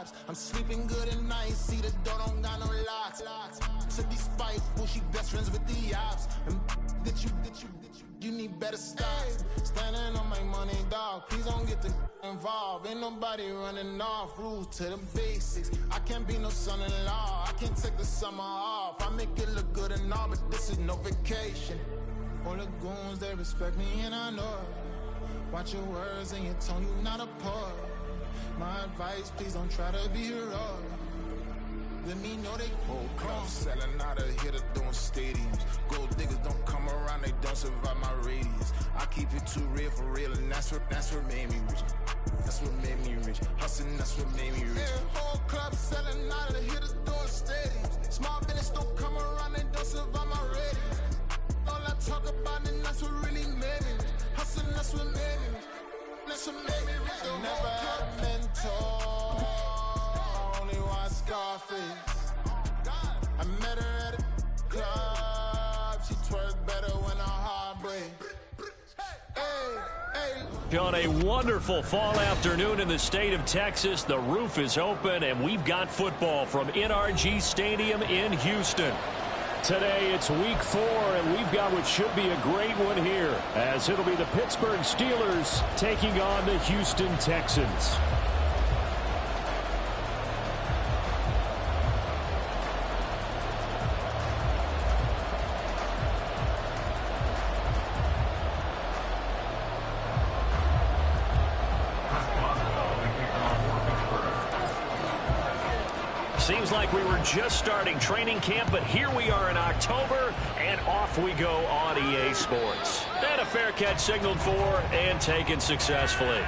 vibes. I'm sleeping good at night, see the door don't got no locks. To be spiteful, she best friends with the ops. And you need better stop. Standing on my money, dog. Please don't get the involved. Ain't nobody running off. Rules to the basics. I can't be no son-in-law. I can't take the summer off. I make it look good and all, but this is no vacation. All the goons, they respect me and I know it. Watch your words and your tone, you not a poet. My advice, please don't try to be heroic. Let me know they whole crowd selling out of here to doing stadiums. Gold diggers don't come around, they don't survive my radius. I keep it too real for real, and that's what made me rich. That's what made me rich. Hustling, that's what made me rich. Yeah, whole club selling out of here to doing stadiums. Small business don't come around, they don't survive my radius. All I talk about, and that's what really made me rich. Hustling, that's what made me rich. That's what made me rich. I never had a mentor. Only one Scarface. I met her at a club. She twerk better when her heart breaks. On a wonderful fall afternoon in the state of Texas, the roof is open and we've got football from NRG Stadium in Houston. Today it's week 4 and we've got what should be a great one here, as it'll be the Pittsburgh Steelers taking on the Houston Texans. Seems like we were just starting training camp, but here we are in October, and off we go on EA Sports. And a fair catch signaled for and taken successfully.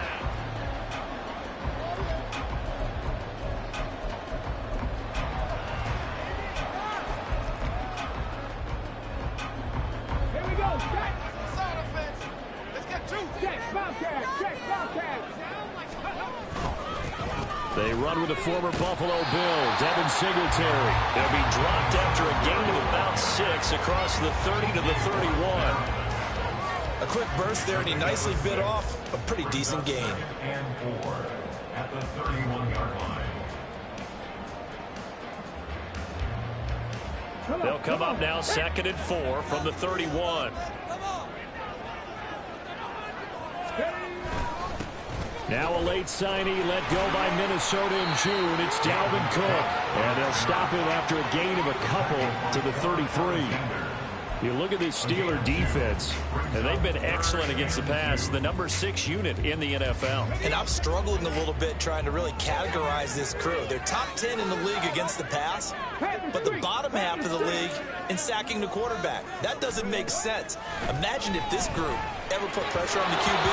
Here we go, check. Side offense. Let's get 2. Check, Bobcat, check, Bobcat. They run with the former Buffalo Bill, Devin Singletary. They'll be dropped after a gain of about 6 across the 30 to the 31. A quick burst there, and he nicely bit off a pretty decent gain. And 4 at the 31-yard line. They'll come up now 2nd and 4 from the 31. Now a late signee let go by Minnesota in June. It's Dalvin Cook. And they'll stop him after a gain of a couple to the 33. You look at this Steeler defense, and they've been excellent against the pass, the number 6 unit in the NFL. And I'm struggling a little bit trying to really categorize this crew. They're top 10 in the league against the pass, but the bottom half of the league in sacking the quarterback. That doesn't make sense. Imagine if this group ever put pressure on the QB,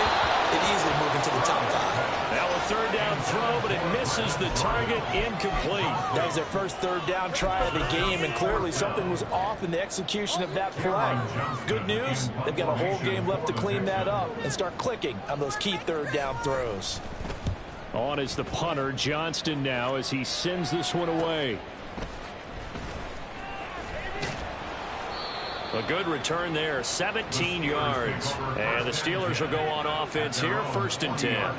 they'd easily move into the top 5. Now a 3rd down throw, but it misses the target, incomplete. That was their first 3rd down try of the game, and clearly something was off in the execution of that play. Good news, they've got a whole game left to clean that up and start clicking on those key 3rd down throws. On is the punter, Johnston, now as he sends this one away. A good return there, 17 yards. And the Steelers will go on offense here, 1st and 10.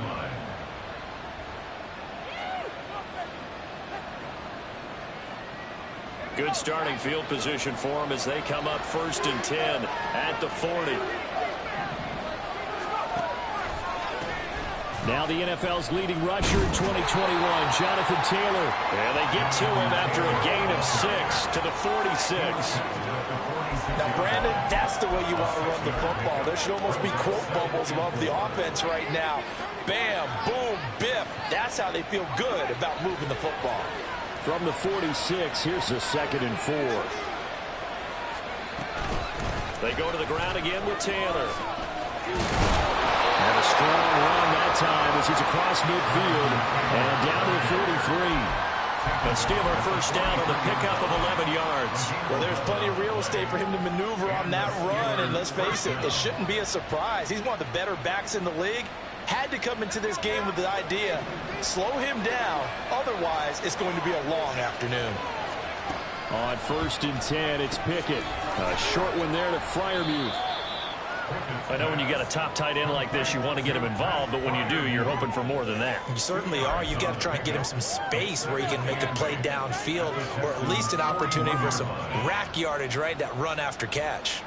Good starting field position for them as they come up 1st and 10 at the 40. Now the NFL's leading rusher in 2021, Jonathan Taylor. And they get to him after a gain of 6 to the 46. Now, Brandon, that's the way you want to run the football. There should almost be quote bubbles above the offense right now. Bam, boom, biff. That's how they feel good about moving the football. From the 46, here's a 2nd and 4. They go to the ground again with Taylor. And a strong run that time as he's across midfield and down to the 43. A Steeler 1st down on the pickup of 11 yards. Well, there's plenty of real estate for him to maneuver on that run, and let's face it, it shouldn't be a surprise. He's one of the better backs in the league. Had to come into this game with the idea, slow him down, otherwise it's going to be a long afternoon. On 1st and 10, it's Pickett. A short one there to Freiermuth. I know when you got a top tight end like this, you want to get him involved, but when you do, you're hoping for more than that. You certainly are. You've got to try and get him some space where he can make a play downfield, or at least an opportunity for some rack yardage, right? That run after catch.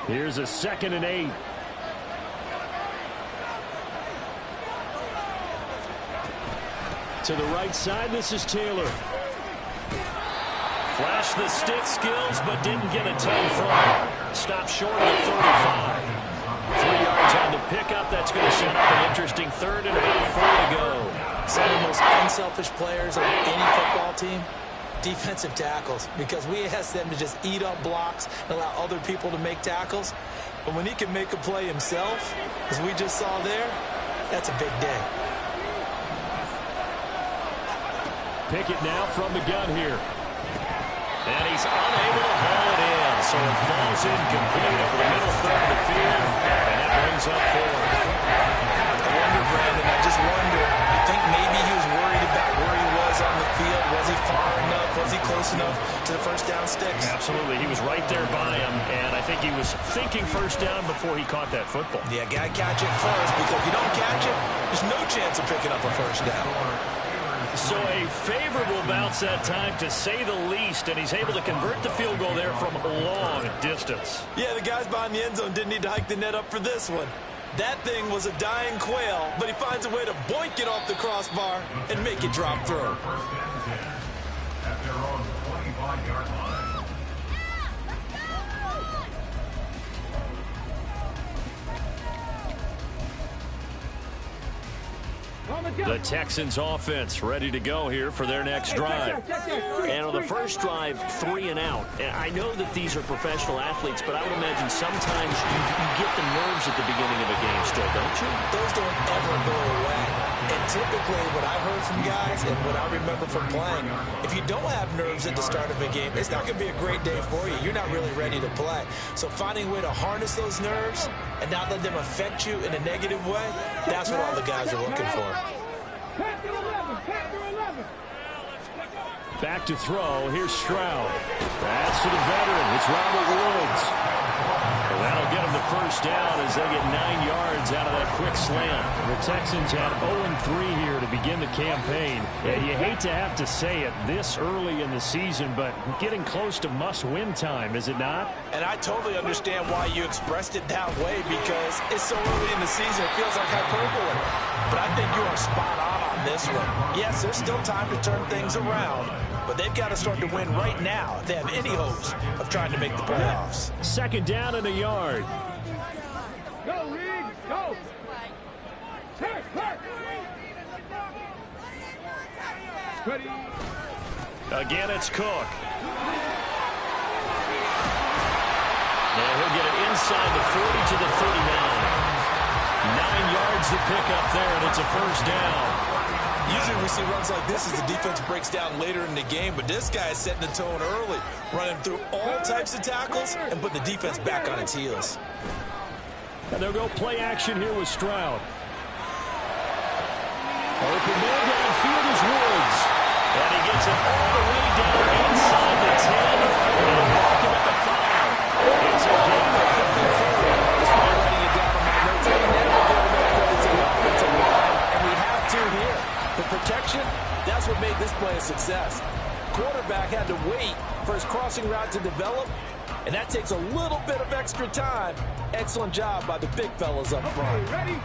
Here's a 2nd and 8. To the right side, this is Taylor. Flashed the stick skills, but didn't get a ton from it. Stopped short of the 35. 3 yards on the pickup. That's going to set up an interesting 3rd and about 4 to go. Some of the most unselfish players on any football team, defensive tackles, because we ask them to just eat up blocks and allow other people to make tackles. But when he can make a play himself, as we just saw there, that's a big day. Pickett now from the gun here. And he's unable to haul it in, so it falls incomplete over the middle 3rd of the field, and that brings up 4th. I wonder, Brandon, I just wonder, you think maybe he was worried about where he was on the field? Was he far enough? Was he close enough to the first down sticks? Absolutely. He was right there by him, and I think he was thinking first down before he caught that football. Yeah, got to catch it first, because if you don't catch it, there's no chance of picking up a first down. So a favorable bounce that time, to say the least, and he's able to convert the field goal there from a long distance. Yeah, the guys behind the end zone didn't need to hike the net up for this one. That thing was a dying quail, but he finds a way to boink it off the crossbar and make it drop through. At their own 25-yard line. The Texans offense ready to go here for their next drive. And on the first drive, 3 and out. And I know that these are professional athletes, but I would imagine sometimes you get the nerves at the beginning of a game still, don't you? Those don't ever go away. And typically what I've heard from guys and what I remember from playing, if you don't have nerves at the start of a game, it's not going to be a great day for you. You're not really ready to play. So finding a way to harness those nerves and not let them affect you in a negative way, that's what all the guys are looking for. Back to throw. Here's Stroud. That's to the veteran. It's Robert Woods. Well, that'll get him the first down as they get 9 yards out of that quick slant. The Texans had 0-3 here to begin the campaign. And you hate to have to say it this early in the season, but getting close to must-win time, is it not? And I totally understand why you expressed it that way, because it's so early in the season, it feels like hyperbole. But I think you are spot on this one. Yes, there's still time to turn things around, but they've got to start to win right now if they have any hopes of trying to make the playoffs. 2nd down and a yard. Go, Reed, go. Ready. Again, it's Cook. And he'll get it inside the 40 to the 39. 9 yards to pick up there, and it's a first down. Usually we see runs like this as the defense breaks down later in the game, but this guy is setting the tone early, running through all types of tackles and put the defense back on its heels. And they'll go play action here with Stroud. Open man downfield is Woods. And he gets it all the way down inside the 10. And walk him at the 5. It's a game of 34. That's why I'm writing it down on my notes. I never give enough credit to the offensive line, and we have to here. The protection, that's what made this play a success. Quarterback had to wait for his crossing route to develop, and that takes a little bit of extra time. Excellent job by the big fellas up front. Okay, ready?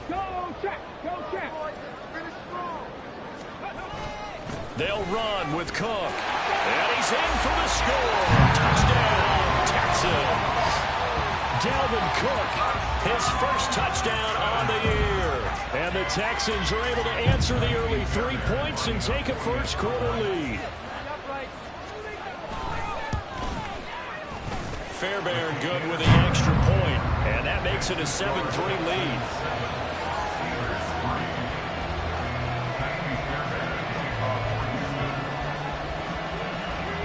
Go check, go check. Finish strong. They'll run with Cook. And he's in for the score. Touchdown, Texans. Dalvin Cook, his first touchdown on the year. And the Texans are able to answer the early 3 points and take a first quarter lead. Fairbairn good with the extra point, and that makes it a 7-3 lead.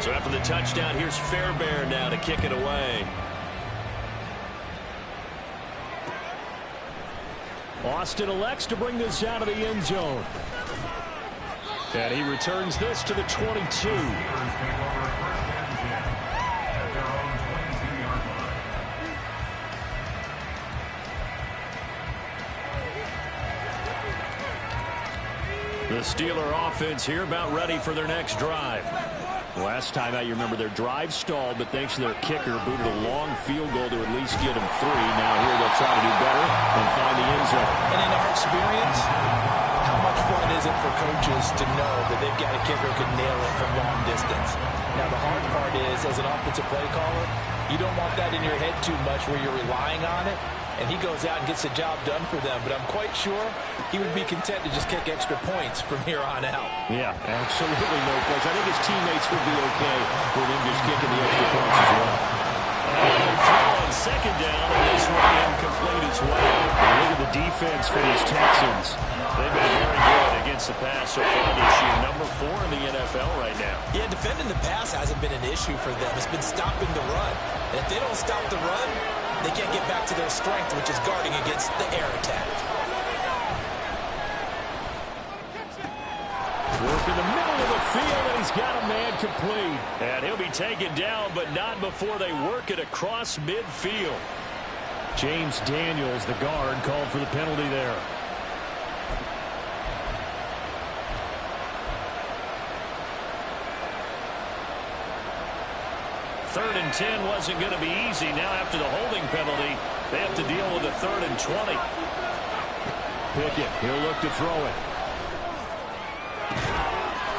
So after the touchdown, here's Fairbairn now to kick it away. Austin elects to bring this out of the end zone. And he returns this to the 22. The Steeler offense here about ready for their next drive. Last time out, you remember their drive stalled, but thanks to their kicker, booted a long field goal to at least get them 3. Now here they'll try to do better and find the end zone. And in our experience, how much fun is it for coaches to know that they've got a kicker who can nail it from long distance? Now the hard part is, as an offensive play caller, you don't want that in your head too much where you're relying on it. And he goes out and gets the job done for them. But I'm quite sure he would be content to just kick extra points from here on out. Yeah, absolutely no question. I think his teammates would be okay with him just kicking the extra points as well. Another throw on second down, and this one incomplete as well. Look at the defense for these Texans. They've been very good against the pass so far this year. Number 4 in the NFL right now. Yeah, defending the pass hasn't been an issue for them. It's been stopping the run. And if they don't stop the run, they can't get back to their strength, which is guarding against the air attack. Work in the middle of the field, and he's got a man complete. And he'll be taken down, but not before they work it across midfield. James Daniels, the guard, called for the penalty there. Third and 10 wasn't going to be easy. Now after the holding penalty, they have to deal with a 3rd and 20. Pickett, he'll look to throw it.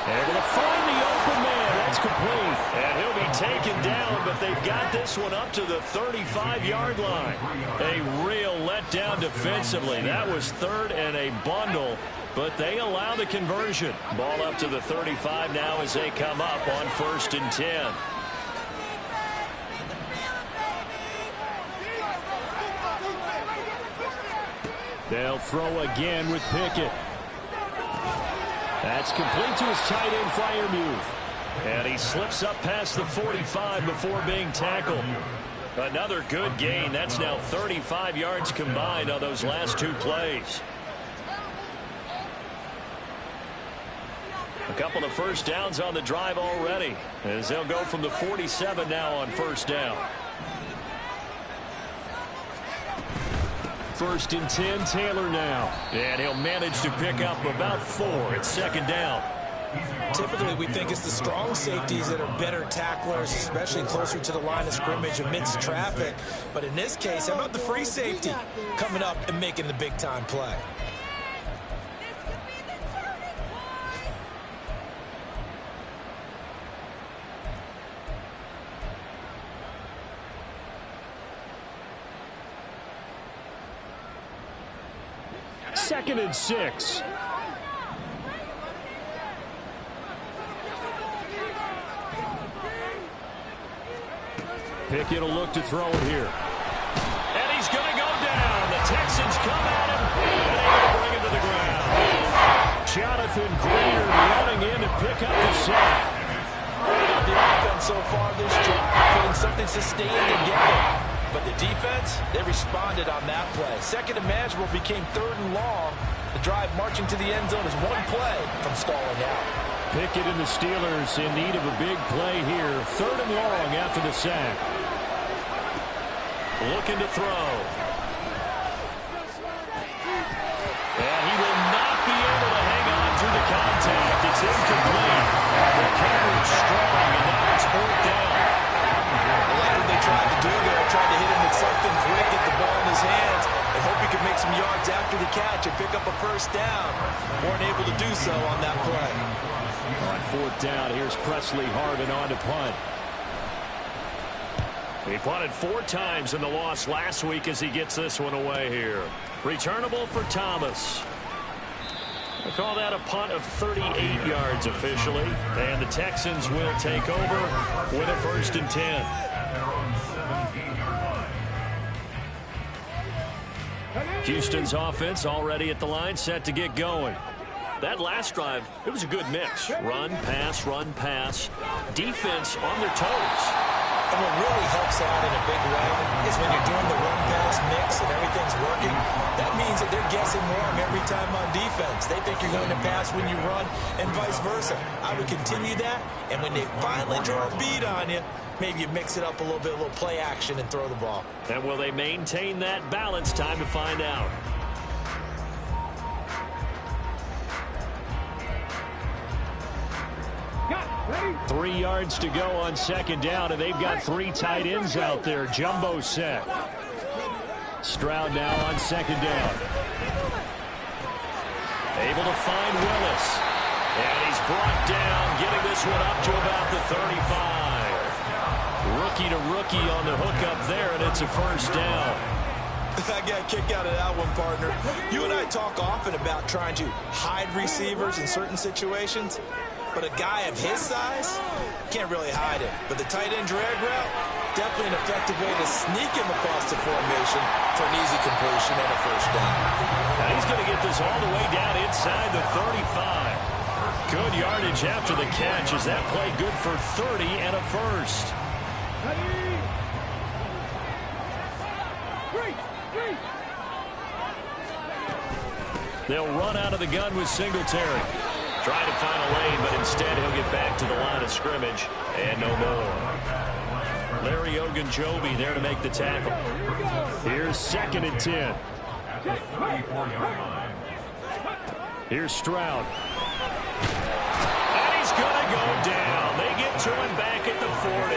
Able to find the open man. That's complete. And he'll be taken down, but they've got this one up to the 35-yard line. A real letdown defensively. That was 3rd and a bundle, but they allow the conversion. Ball up to the 35 now as they come up on 1st and 10. They'll throw again with Pickett. That's complete to his tight end Freiermuth. And he slips up past the 45 before being tackled. Another good gain. That's now 35 yards combined on those last 2 plays. A couple of first downs on the drive already, as they'll go from the 47 now on 1st down. 1st and 10, Taylor now. And he'll manage to pick up about 4. It's 2nd down. Typically, we think it's the strong safeties that are better tacklers, especially closer to the line of scrimmage amidst traffic. But in this case, how about the free safety coming up and making the big-time play? Second and 6. Pickett will look to throw it here. And he's going to go down. The Texans come at him and able to bring him to the ground. Jonathan Greener running in to pick up the sack. The offense so far this drive, putting something sustained together. But the defense, they responded on that play. Second and manageable became 3rd and long. The drive marching to the end zone is 1 play from stalling out. Pickett and the Steelers in need of a big play here. 3rd and long after the sack. Looking to throw. And he will not be able to hang on through the contact. It's incomplete. The coverage strong, and now it's 4th down. They tried to do there, tried to hit him with something quick, get the ball in his hands, and hope he could make some yards after the catch and pick up a 1st down. Weren't able to do so on that play. On 4th down, here's Presley Harvin on to punt. He punted 4 times in the loss last week as he gets this one away here. Returnable for Thomas. We'll call that a punt of 38 yards officially. And the Texans will take over with a 1st and 10. Houston's offense already at the line, set to get going. That last drive, it was a good mix. Run, pass, defense on their toes. And what really helps out in a big way is when you're doing the run-pass mix and everything's working, that means that they're guessing wrong every time on defense. They think you're going to pass when you run and vice versa. I would continue that, and when they finally draw a bead on you, maybe you mix it up a little bit, a little play action, and throw the ball. And will they maintain that balance? Time to find out. 3 yards to go on second down, and they've got 3 tight ends out there. Jumbo set. Stroud now on second down. Able to find Willis. And he's brought down, getting this one up to about the 35. Rookie to rookie on the hook up there, and it's a first down. I got a kick out of that one, partner. You and I talk often about trying to hide receivers in certain situations, but a guy of his size can't really hide it. But the tight end drag route, definitely an effective way to sneak him across the formation for an easy completion and a first down. Now he's going to get this all the way down inside the 35. Good yardage after the catch. Is that play good for 30 and a first? They'll run out of the gun with Singletary. Trying to find a lane, but instead he'll get back to the line of scrimmage. And no more. Larry Ogunjobi there to make the tackle. Here's 2nd and 10. Here's Stroud. And he's going to go down. They get to him back at the 40.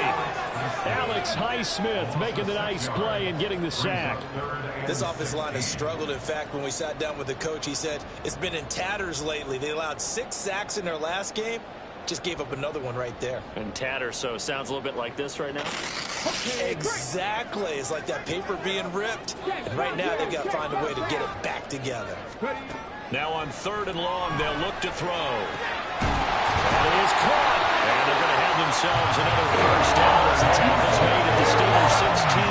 Alex Highsmith making the nice play and getting the sack. This offensive line has struggled. In fact, when we sat down with the coach, he said it's been in tatters lately. They allowed 6 sacks in their last game. Just gave up another one right there. And tatters, so it sounds a little bit like this right now. Exactly. It's like that paper being ripped. And right now they've got to find a way to get it back together. Now on 3rd and long, they'll look to throw. And it is caught. And they're going to have themselves another first down as the tackle's made at the Steelers 16.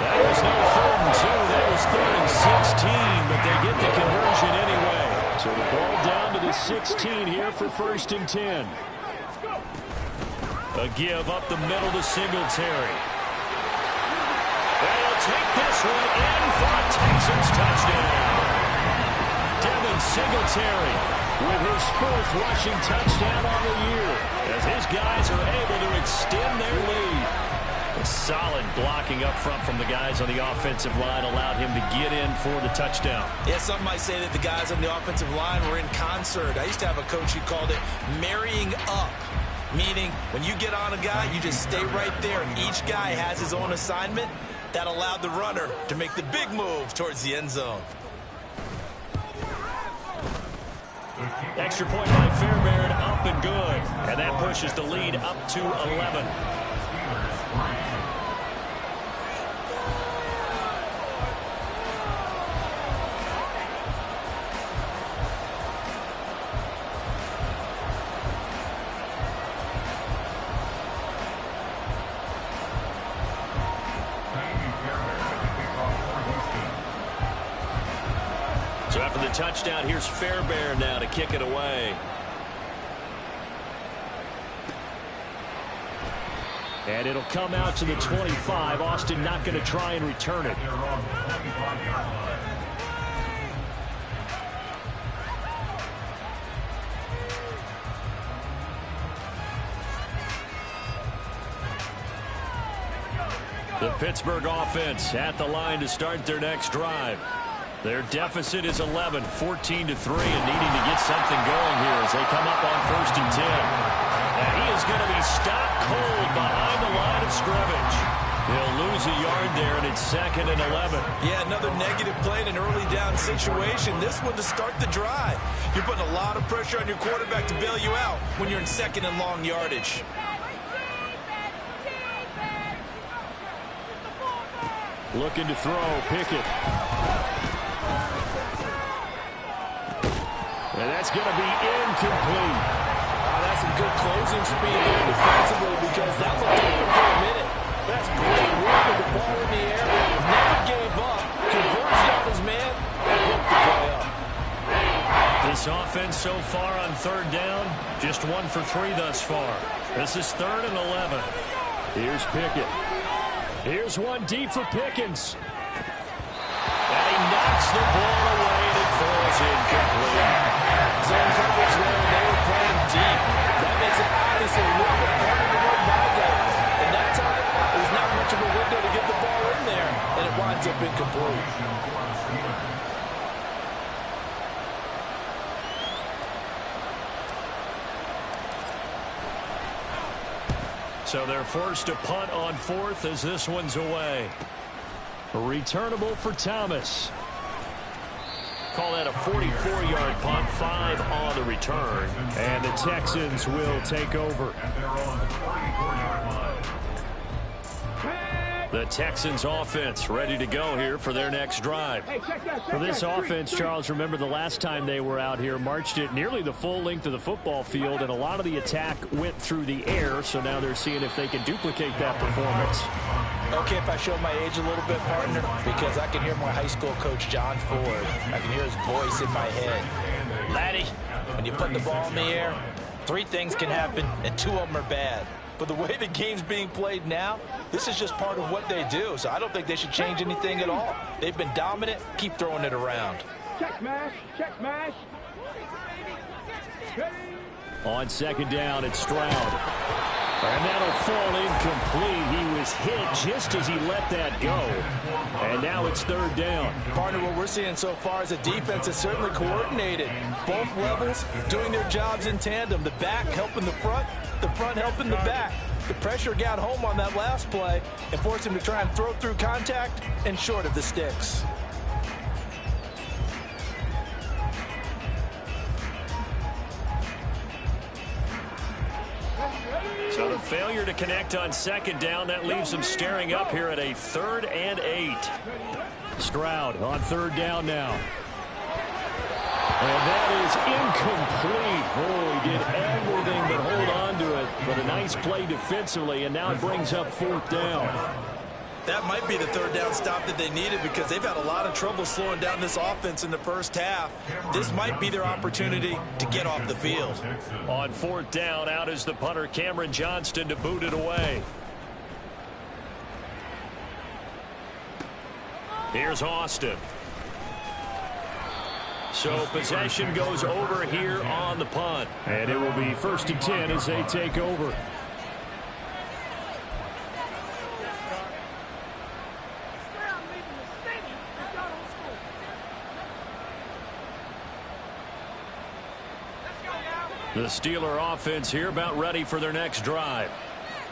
That was no 3rd and 2. That was 3rd and 16, but they get the conversion anyway. So the ball down to the 16 here for 1st and 10. A give up the middle to Singletary. They'll take this one in for a Texans touchdown. Devin Singletary with his 4th rushing touchdown on the year as his guys are able to extend their lead. A solid blocking up front from the guys on the offensive line allowed him to get in for the touchdown. Yeah, some might say that the guys on the offensive line were in concert. I used to have a coach who called it marrying up, meaning when you get on a guy, you just stay right there, and each guy has his own assignment. That allowed the runner to make the big move towards the end zone. Extra point by Fairbairn, up and good. And that pushes the lead up to 11. So after the touchdown, here's Fairbairn now to kick it away. And it'll come out to the 25. Austin not going to try and return it. The Pittsburgh offense at the line to start their next drive. Their deficit is 11, 14-3, and needing to get something going here as they come up on 1st and 10. And he is going to be stopped cold behind the line of scrimmage. He'll lose a yard there, and it's 2nd and 11. Yeah, another negative play in an early down situation. This one to start the drive. You're putting a lot of pressure on your quarterback to bail you out when you're in 2nd and long yardage. Looking to throw, Pickett. And that's going to be incomplete. That's some good closing speed there defensively because that looked open for a minute. That's great work with the ball in the air. Never gave up. Converged on his man and broke the play up. This offense so far on 3rd down, just 1 for 3 thus far. This is 3rd and 11. Here's Pickett. Here's one deep for Pickens. And he knocks the ball away and it falls incomplete. Zone coverage there, they were playing deep. That makes it obviously a little bit harder to run by guys. And that time, there's not much of a window to get the ball in there, and it winds up incomplete. So they're forced to punt on 4th as this one's away. Returnable for Thomas. Call that a 44-yard punt, 5 on the return. And the Texans will take over. At their own 44-yard line. The Texans offense ready to go here for their next drive. For this offense, Charles, remember the last time they were out here, marched it nearly the full length of the football field, and a lot of the attack went through the air, so now they're seeing if they can duplicate that performance. Okay, if I show my age a little bit, partner, because I can hear my high school coach, John Ford. I can hear his voice in my head. Laddie, when you put the ball in the air, 3 things can happen, and 2 of them are bad. But the way the game's being played now, this is just part of what they do. So I don't think they should change anything at all. They've been dominant. Keep throwing it around. Check smash. Check smash. On 2nd down, it's Stroud. And that'll fall incomplete. He was hit just as he let that go. And now it's 3rd down. Partner, what we're seeing so far is a defense that's certainly coordinated. Both levels doing their jobs in tandem. The back helping the front helping the back. The pressure got home on that last play and forced him to try and throw through contact and short of the sticks. So the failure to connect on 2nd down, that leaves them staring up here at a 3rd and 8. Stroud on 3rd down now. And that is incomplete. Oh, he did everything but hold on to it. But a nice play defensively, and now it brings up 4th down. That might be the 3rd down stop that they needed because they've had a lot of trouble slowing down this offense in the first half. This might be their opportunity to get off the field. On 4th down, out is the punter, Cameron Johnston, to boot it away. Here's Austin. So possession goes over here on the punt. And it will be 1st and 10 as they take over. The Steeler offense here about ready for their next drive.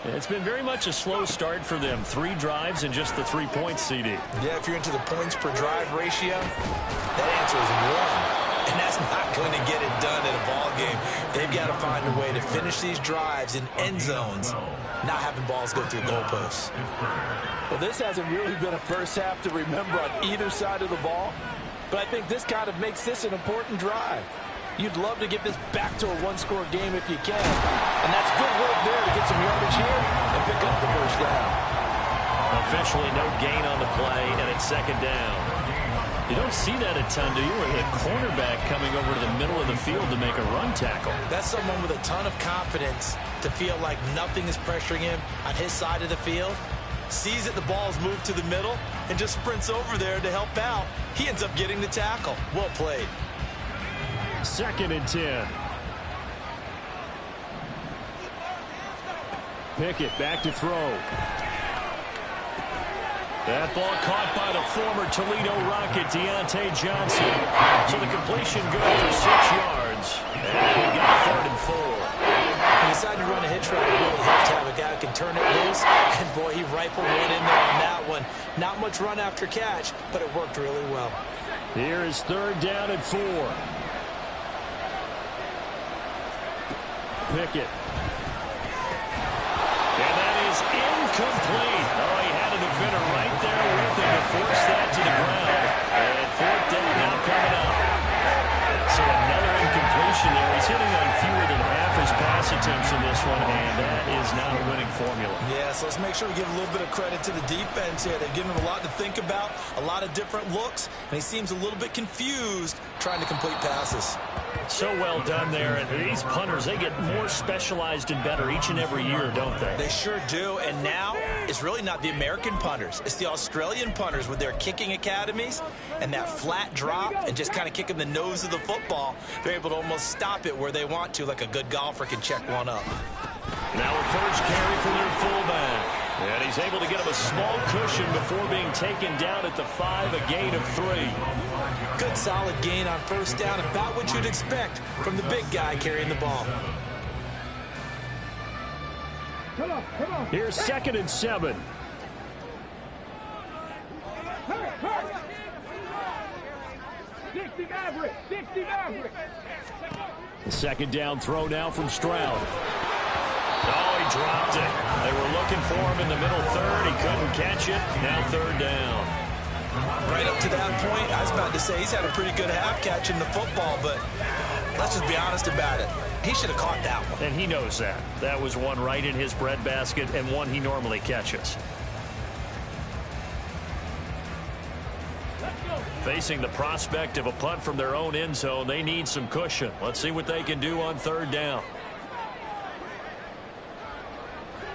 It's been very much a slow start for them. 3 drives and just the 3 points, CD. Yeah, if you're into the points per drive ratio, that answer is 1. And that's not going to get it done in a ball game. They've got to find a way to finish these drives in end zones, not having balls go through goalposts. Well, this hasn't really been a first half to remember on either side of the ball, but I think this kind of makes this an important drive. You'd love to get this back to a 1-score game if you can. And that's good work there to get some yardage here and pick up the 1st down. Officially no gain on the play, and it's 2nd down. You don't see that a ton, do you? Where the cornerback coming over to the middle of the field to make a run tackle. That's someone with a ton of confidence to feel like nothing is pressuring him on his side of the field. Sees that the ball's moved to the middle and just sprints over there to help out. He ends up getting the tackle. Well played. 2nd and 10. Pickett back to throw. That ball caught by the former Toledo Rocket, Deontay Johnson. So the completion good for 6 yards. And we got 3rd and 4. He decided to run a hitch route. Really have to have a guy who can turn it loose. And boy, he rifled one in there on that one. Not much run after catch, but it worked really well. Here is 3rd down and 4. Pickett. And that is incomplete. Oh, he had a defender right there with him to force that to the ground. And 4th down now coming up. So another incompletion there. He's hitting on fewer than half his pass attempts in this one, and that is not a winning formula. Yeah, so let's make sure we give a little bit of credit to the defense here. They've given him a lot to think about, a lot of different looks, and he seems a little bit confused trying to complete passes. So well done there. And these punters, they get more specialized and better each and every year, don't they? They sure do. And now it's really not the American punters. It's the Australian punters with their kicking academies and that flat drop and just kind of kicking the nose of the football. They're able to almost stop it where they want to, like a good golfer can check one up. Now a first carry for their fullback. And he's able to get him a small cushion before being taken down at the 5, a gain of 3. Good solid gain on 1st down, about what you'd expect from the big guy carrying the ball. Here's 2nd and 7. The 2nd down throw now from Stroud. Oh, he dropped it. They were looking for him in the middle third. He couldn't catch it. Now 3rd down. Right up to that point, I was about to say he's had a pretty good half catching the football, but let's just be honest about it. He should have caught that one. And he knows that. That was one right in his breadbasket and one he normally catches. Facing the prospect of a punt from their own end zone, they need some cushion. Let's see what they can do on 3rd down.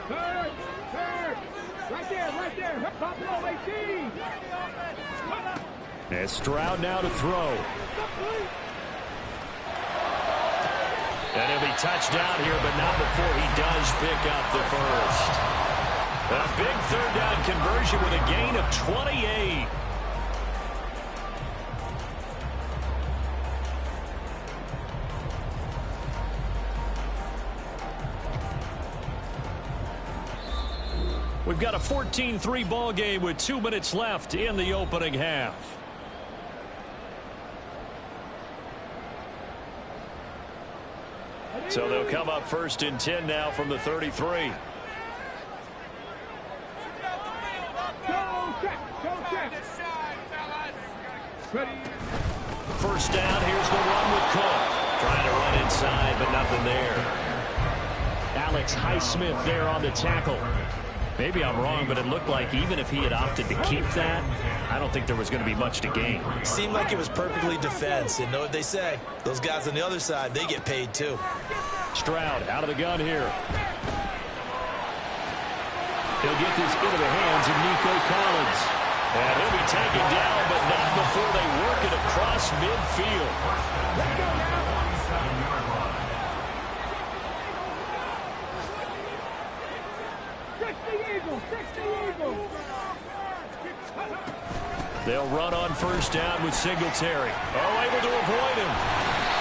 Third. Right there. Buffalo 18. And Stroud now to throw. And he'll be touchdown here, but not before he does pick up the first. A big 3rd down conversion with a gain of 28. We've got a 14-3 ball game with 2 minutes left in the opening half. So they'll come up 1st and 10 now from the 33. First down, here's the run with Cook. Trying to run inside, but nothing there. Alex Highsmith there on the tackle. Maybe I'm wrong, but it looked like even if he had opted to keep that, I don't think there was going to be much to gain. Seemed like it was perfectly defense. And know what they say? Those guys on the other side, they get paid too. Stroud out of the gun here. He'll get this into the hands of Nico Collins. And he'll be taken down, but not before they work it across midfield. They'll run on 1st down with Singletary. Oh, able to avoid him.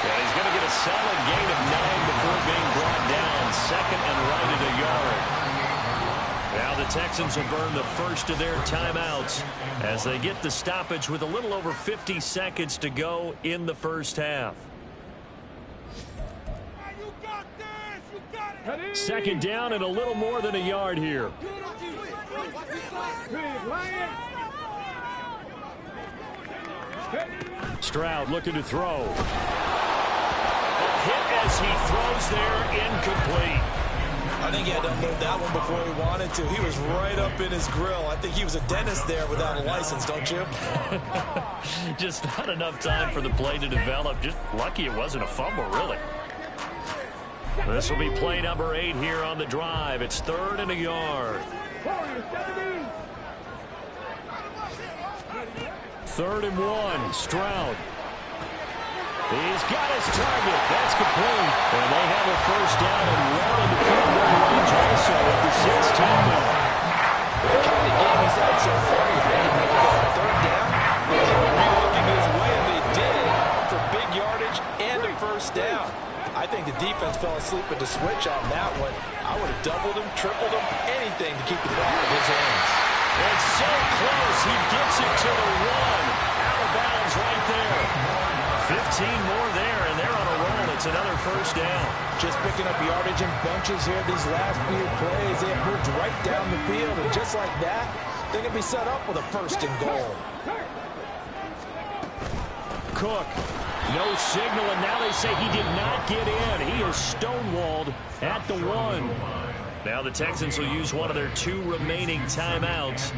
And he's going to get a solid gain of 9 before being brought down. 2nd and right at a yard. Now the Texans will burn the first of their timeouts as they get the stoppage with a little over 50 seconds to go in the first half. 2nd down and a little more than a yard here. Stroud looking to throw. Hit as he throws there, incomplete. I think he had to unload that one before he wanted to. He was right up in his grill. I think he was a dentist there without a license, don't you? Just not enough time for the play to develop. Just lucky it wasn't a fumble, really. This will be play number 8 here on the drive. It's 3rd and a yard. 3rd and 1. Stroud. He's got his target. That's complete. And they have a first down and well in the field goal range also at the 6-10 mark. The kind of game he's had so far, he's ready to make that 3rd down. They can't be looking his way, and they did for big yardage and a first down. I think the defense fell asleep at the switch on that one. I would have doubled him, tripled him, anything to keep the ball in his hands. It's so close. He gets it to the 1. Out of bounds right there. 15 more there, and they're on a roll. It's another first down. Just picking up yardage in bunches here these last few plays. They have moved right down the field, and just like that, they can be set up with a 1st and goal. Cook. No signal, and now they say he did not get in. He is stonewalled at the 1. Now the Texans will use one of their 2 remaining timeouts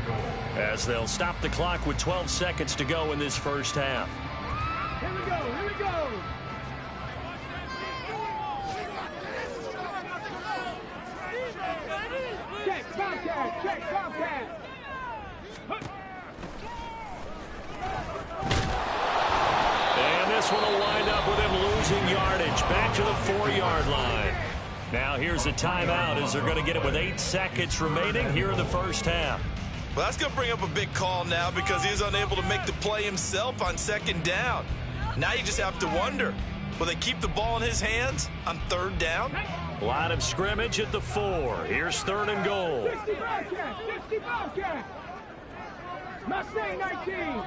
as they'll stop the clock with 12 seconds to go in this first half. Here we go. Check, Bobcat. And this one will wind up with him losing yardage. Back to the 4-yard line. Now here's a timeout as they're going to get it with 8 seconds remaining here in the first half. Well, that's going to bring up a big call now because he was unable to make the play himself on 2nd down. Now you just have to wonder, will they keep the ball in his hands on 3rd down? Line of scrimmage at the 4. Here's 3rd and goal. 60 Bobcats! 60 Bobcats! Mustang 19!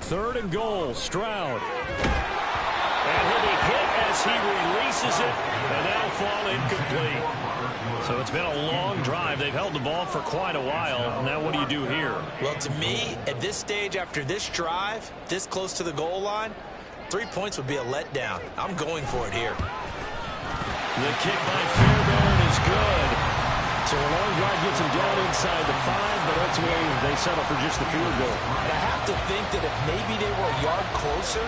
3rd and goal, Stroud. And he'll be hit as he releases it, and that'll fall incomplete. So it's been a long drive. They've held the ball for quite a while. Now what do you do here? Well, to me, at this stage after this drive, this close to the goal line, 3 points would be a letdown. I'm going for it here. The kick by Fairbairn is good. So a long drive gets him down inside the 5, but ultimately they settle for just the field goal. And I have to think that if maybe they were a yard closer,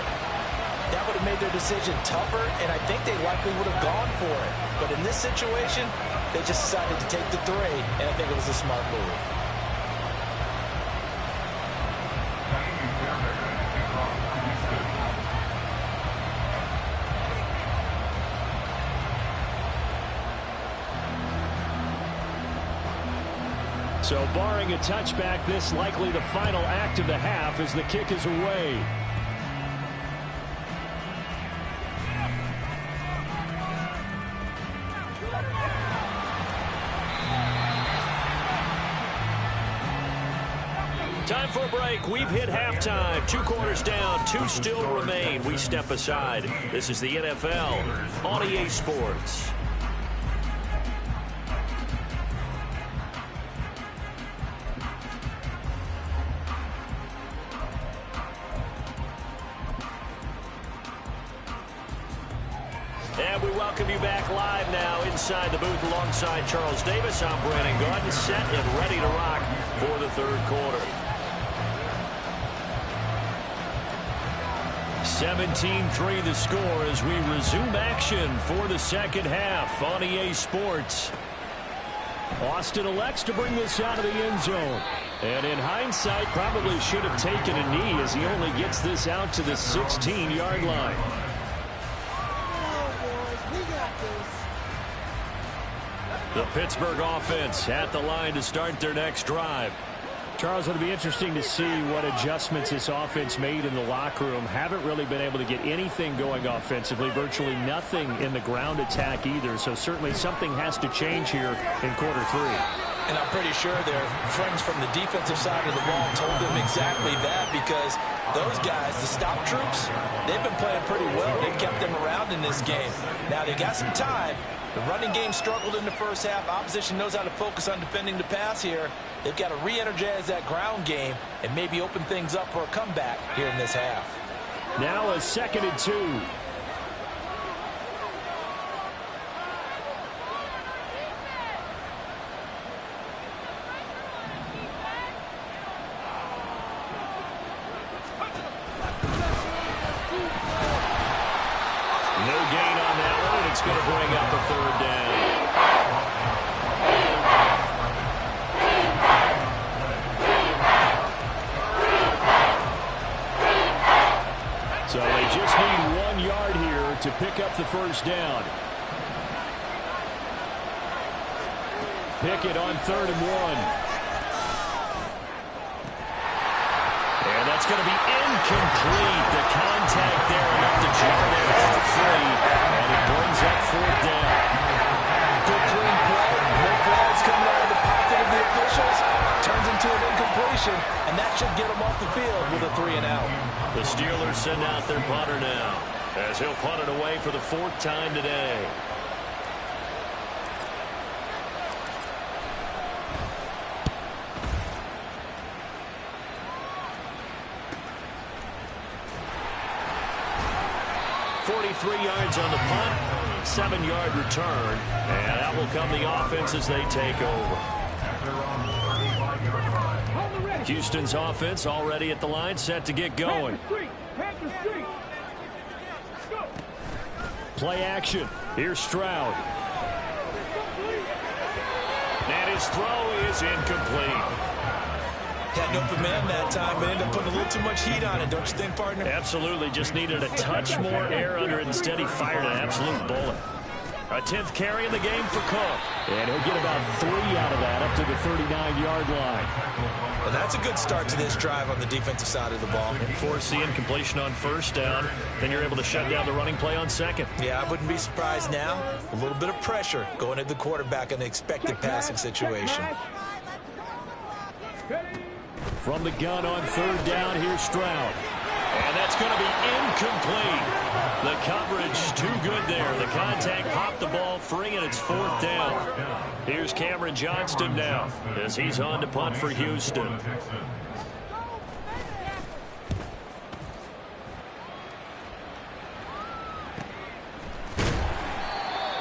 that would have made their decision tougher, and I think they likely would have gone for it. But in this situation, they just decided to take the 3, and I think it was a smart move. So barring a touchback, this likely the final act of the half as the kick is away. Time for a break. We've hit halftime. 2 quarters down, 2 still remain. We step aside. This is the NFL on EA Sports. And we welcome you back live now inside the booth alongside Charles Davis. I'm Brandon Gordon, set and ready to rock for the 3rd quarter. 17-3 the score as we resume action for the 2nd half on EA Sports. Austin elects to bring this out of the end zone. And in hindsight, probably should have taken a knee as he only gets this out to the 16-yard line. The Pittsburgh offense at the line to start their next drive. Charles, it'll be interesting to see what adjustments this offense made in the locker room. Haven't really been able to get anything going offensively, virtually nothing in the ground attack either. So certainly something has to change here in quarter 3. And I'm pretty sure their friends from the defensive side of the ball told them exactly that, because those guys, the stop troops, they've been playing pretty well. They've kept them around in this game. Now they got some time. The running game struggled in the first half. Opposition knows how to focus on defending the pass here. They've got to re-energize that ground game and maybe open things up for a comeback here in this half. Now a 2nd and 2. No gain on that one, and it's going to bring up a 3rd down. So they just need 1 yard here to pick up the 1st down. Pickett on 3rd and 1. And that's going to be incomplete. The contact there enough to jar them all free, and it brings up 4th down. Good clean play. No flags coming out of the pocket of the officials. Turns into an incompletion, and that should get them off the field with a 3 and out. The Steelers send out their punter now, as he'll punt it away for the 4th time today. Yards on the punt, 7-yard return, and that will come the offense as they take over. Houston's offense already at the line, set to get going. Play action. Here's Stroud. And his throw is incomplete. Had an open man that time, but ended up putting a little too much heat on it, don't you think, partner? Absolutely. Just needed a touch more air under it. Instead, he fired an absolute bullet. A 10th carry in the game for Cook. And he'll get about 3 out of that up to the 39-yard line. And that's a good start to this drive on the defensive side of the ball. Force the incompletion on first down. Then you're able to shut down the running play on second. Yeah, I wouldn't be surprised now. A little bit of pressure going at the quarterback in the expected passing situation. From the gun on third down, here's Stroud. And that's going to be incomplete. The coverage too good there. The contact popped the ball free, and it's 4th down. Here's Cameron Johnston now as he's on to punt for Houston.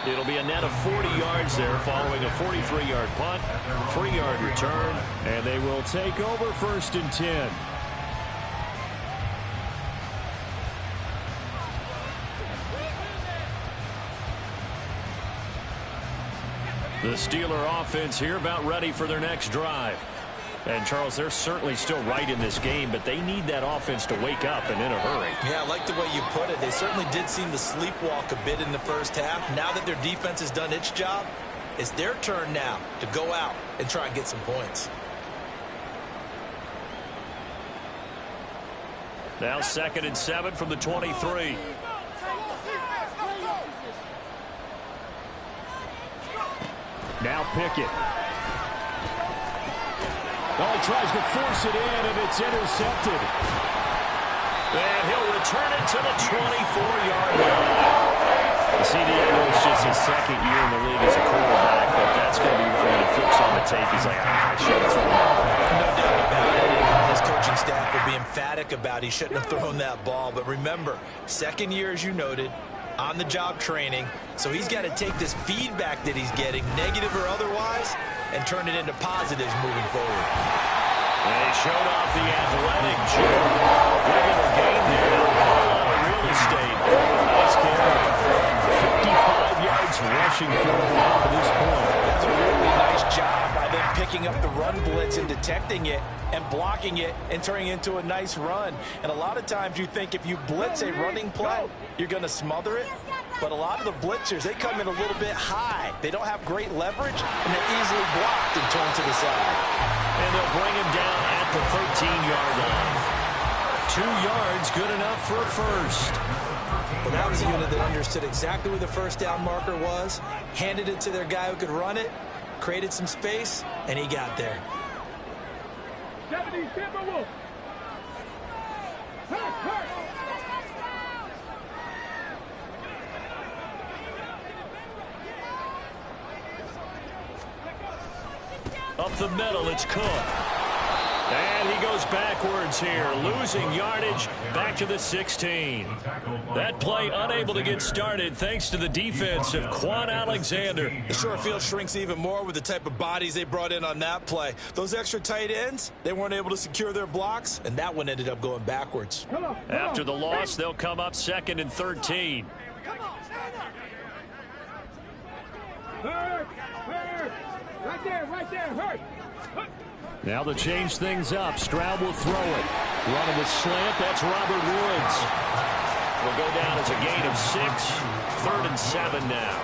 It'll be a net of 40 yards there following a 43-yard punt, 3-yard return, and they will take over 1st and 10. The Steeler offense here about ready for their next drive. And, Charles, they're certainly still right in this game, but they need that offense to wake up and in a hurry. Yeah, I like the way you put it. They certainly did seem to sleepwalk a bit in the first half. Now that their defense has done its job, it's their turn now to go out and try and get some points. Now 2nd and 7 from the 23. Now Pickett. Oh, he tries to force it in, and it's intercepted. And he'll return it to the 24-yard line. You see, Diego, it's just his 2nd year in the league as a quarterback, but that's going to be one that he flips on the tape. He's like, I should have thrown that. No doubt about it. His coaching staff will be emphatic about he shouldn't have thrown that ball. But remember, 2nd year, as you noted, on-the-job training. So he's got to take this feedback that he's getting, negative or otherwise, and turn it into positives moving forward. And he showed off the athletic jump. Regular game there. A lot of real estate. Nice carry. 55 yards rushing forward up to this point. That's a really nice job by them picking up the run blitz and detecting it and blocking it and turning it into a nice run. And a lot of times you think if you blitz a running play, you're going to smother it. But a lot of the blitzers, they come in a little bit high. They don't have great leverage, and they're easily blocked and turned to the side. And they'll bring him down at the 13-yard line. 2 yards, good enough for a first. But that was a unit that understood exactly where the first down marker was, handed it to their guy who could run it, created some space, and he got there. 70 Timberwolves. Up the middle, it's Cook. And he goes backwards here, losing yardage back to the 16. That play unable to get started thanks to the defense of Quan Alexander. The short field shrinks even more with the type of bodies they brought in on that play. Those extra tight ends, they weren't able to secure their blocks, and that one ended up going backwards. After the loss, they'll come up 2nd and 13. Hurt. Right there, hurt. Now to change things up, Stroud will throw it. Running the slant, that's Robert Woods. Will go down as a gain of 6. 3rd and 7 now.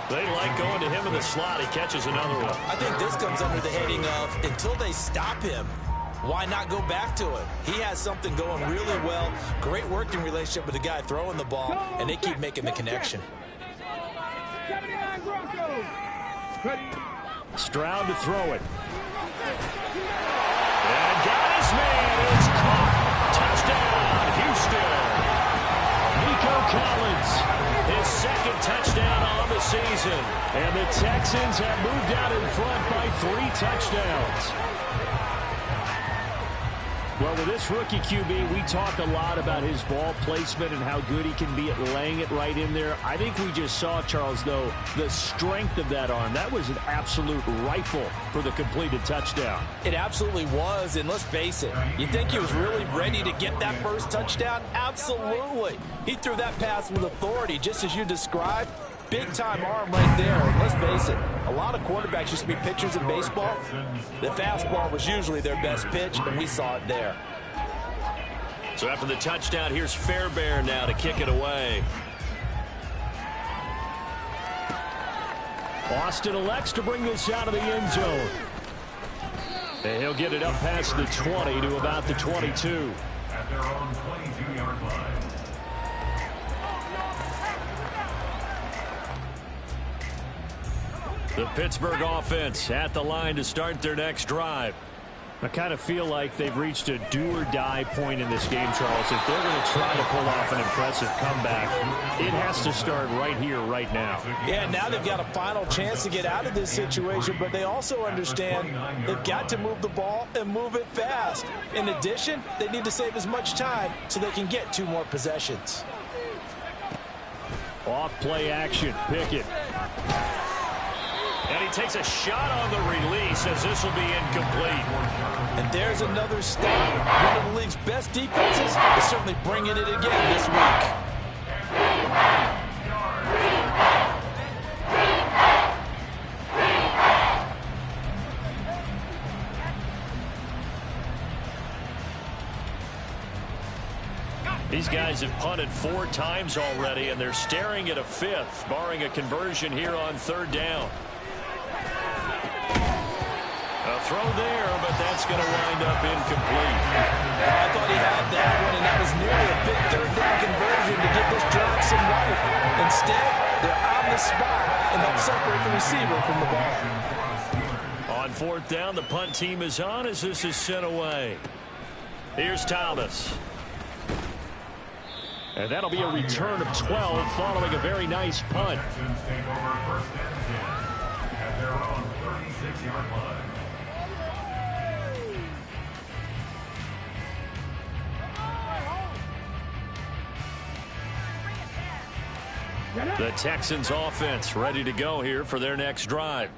They like going to him in the slot. He catches another one. I think this comes under the heading of until they stop him, why not go back to it? He has something going really well. Great working relationship with the guy throwing the ball, and they keep making the connection. 79 Broncos. Stroud to throw it. And got his man. It's caught. Touchdown, Houston. Nico Collins, his 2nd touchdown on the season. And the Texans have moved out in front by 3 touchdowns. Well, with this rookie QB, we talk a lot about his ball placement and how good he can be at laying it right in there. I think we just saw, Charles, though, the strength of that arm. That was an absolute rifle for the completed touchdown. It absolutely was, and let's face it, you think he was really ready to get that first touchdown? Absolutely. He threw that pass with authority, just as you described. Big-time arm right there. And let's face it, a lot of quarterbacks used to be pitchers in baseball. The fastball was usually their best pitch, and we saw it there. So after the touchdown, here's Fairbairn now to kick it away. Austin elects to bring this out of the end zone. And he'll get it up past the 20 to about the 22. At their own 22-yard line. The Pittsburgh offense at the line to start their next drive. I kind of feel like they've reached a do-or-die point in this game, Charles. If they're going to try to pull off an impressive comeback, it has to start right here, right now. Yeah, now they've got a final chance to get out of this situation, but they also understand they've got to move the ball and move it fast. In addition, they need to save as much time so they can get 2 more possessions. Off play action, Pickett. And he takes a shot on the release as this will be incomplete. And there's another stop. One of the league's best defenses is certainly bringing it again this week. These guys have punted 4 times already, and they're staring at a 5th, barring a conversion here on 3rd down. A throw there, but that's going to wind up incomplete. I thought he had that one, and that was nearly a big 3rd down conversion to give this drive some life. Instead, they're on the spot and help separate the receiver from the ball. On 4th down, the punt team is on as this is sent away. Here's Thomas. And that'll be a return of 12 following a very nice punt. Texans take over 1st and 10 at their own 36-yard line. The Texans offense ready to go here for their next drive.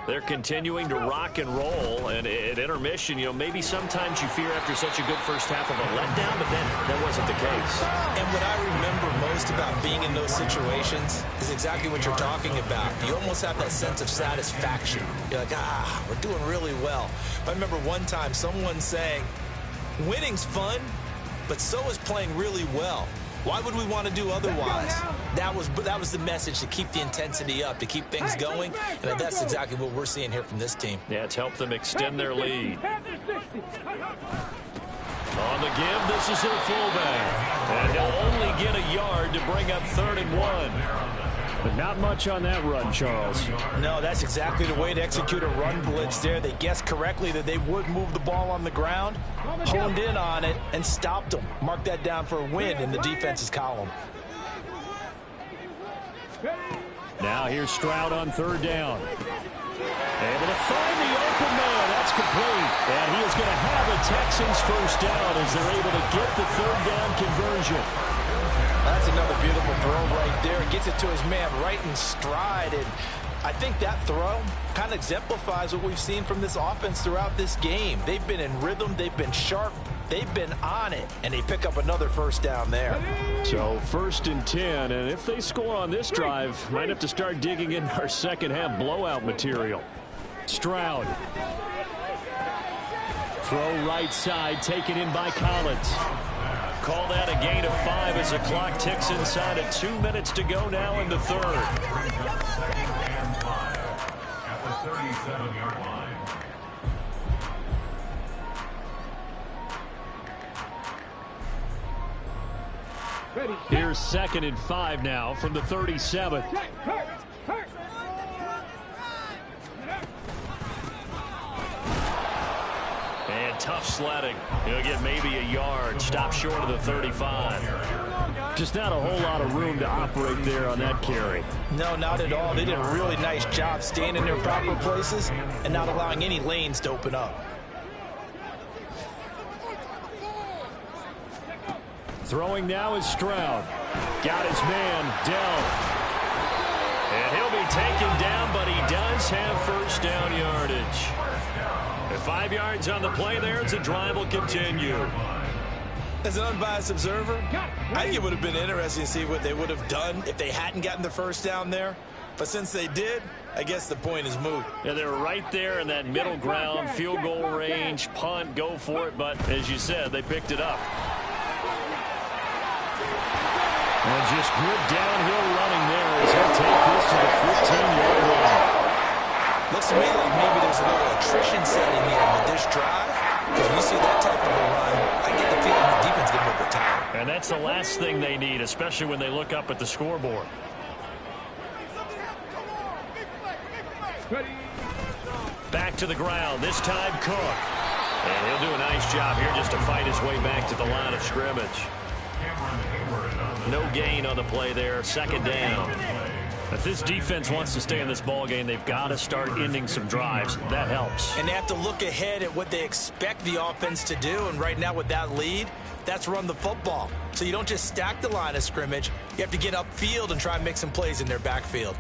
They're continuing to rock and roll, and at intermission, you know, maybe sometimes you fear after such a good first half of a letdown, but then that wasn't the case. And what I remember most about being in those situations is exactly what you're talking about. You almost have that sense of satisfaction. You're like, we're doing really well. I remember one time someone saying, winning's fun, but so is playing really well. Why would we want to do otherwise? That was the message, to keep the intensity up, to keep things going, and that's exactly what we're seeing here from this team. Yeah, it's helped them extend their lead. On the give, this is their fullback. And he'll only get a yard to bring up 3rd and 1. But not much on that run, Charles. No, that's exactly the way to execute a run blitz there. They guessed correctly that they would move the ball on the ground, honed in on it, and stopped them. Mark that down for a win in the defense's column. Now here's Stroud on 3rd down. Able to find the open man. That's complete. And he is going to have a Texans first down as they're able to get the 3rd down conversion. That's another beautiful throw right there. Gets it to his man right in stride. And I think that throw kind of exemplifies what we've seen from this offense throughout this game. They've been in rhythm. They've been sharp. They've been on it. And they pick up another first down there. So 1st and 10. And if they score on this drive, might have to start digging in our second half blowout material. Stroud. Throw right side, taken in by Collins. Call that a gain of 5 as the clock ticks inside of 2 minutes to go now in the 3rd. At the 37-yard line. Here's 2nd and 5 now from the 37. And tough sledding. He'll get maybe a yard. Stop short of the 35. Just not a whole lot of room to operate there on that carry. No, not at all. They did a really nice job staying in their proper places and not allowing any lanes to open up. Throwing now is Stroud. Got his man, Dell. And he'll be taken down, but he does have first down yardage. And 5 yards on the play there as the drive will continue. As an unbiased observer, I think it would have been interesting to see what they would have done if they hadn't gotten the first down there. But since they did, I guess the point is moot. Yeah, they're right there in that middle ground, field goal range, punt, go for it. But as you said, they picked it up. And just good downhill running there as he'll take this to the 15-yard line. Looks to me like maybe there's a little attrition setting in with this drive. Because when you see that type of a run, I get the feeling the defense getting a little bit tired. And that's the last thing they need, especially when they look up at the scoreboard. Back to the ground, this time Cook. And he'll do a nice job here just to fight his way back to the line of scrimmage. No gain on the play there, second down. If this defense wants to stay in this ball game, they've got to start ending some drives. That helps. And they have to look ahead at what they expect the offense to do. And right now with that lead, that's run the football. So you don't just stack the line of scrimmage. You have to get upfield and try and make some plays in their backfield.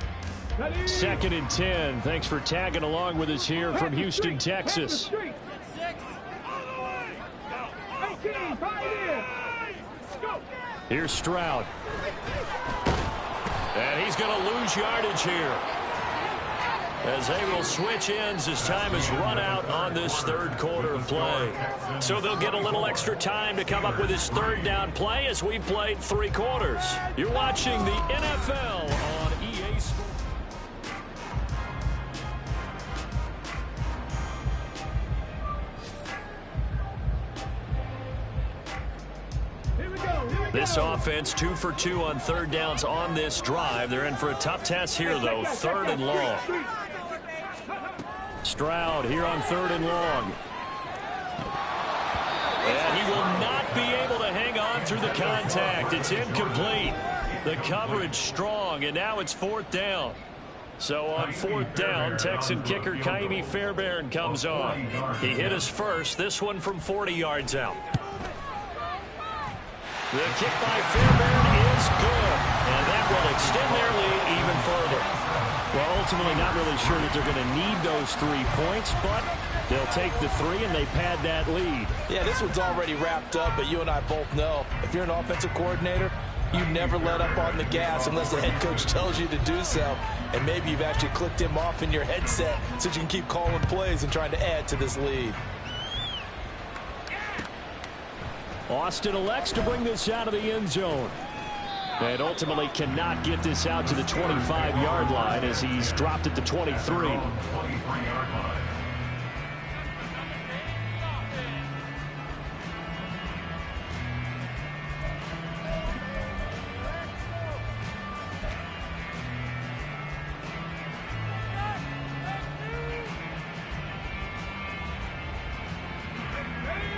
2nd and 10. Thanks for tagging along with us here from Houston, Texas. Here's Stroud. And he's going to lose yardage here, as they will switch ends as time has run out on this third quarter of play. So they'll get a little extra time to come up with his third down play as we've played 3 quarters. You're watching the NFL on EA Sports. This offense 2 for 2 on third downs on this drive. They're in for a tough test here, though. 3rd and long. Stroud here on 3rd and long. And he will not be able to hang on through the contact. It's incomplete. The coverage strong, and now it's 4th down. So on 4th down, Texan kicker Kttn Fairbairn comes on. He hit us first, this one from 40 yards out. The kick by Fairbairn is good, and that will extend their lead even further. Well, ultimately not really sure that they're going to need those 3 points, but they'll take the 3 and they pad that lead. Yeah, this one's already wrapped up, but you and I both know if you're an offensive coordinator, you never let up on the gas unless the head coach tells you to do so. And maybe you've actually clicked him off in your headset so you can keep calling plays and trying to add to this lead. Austin elects to bring this out of the end zone. And ultimately cannot get this out to the 25-yard line as he's dropped at the 23.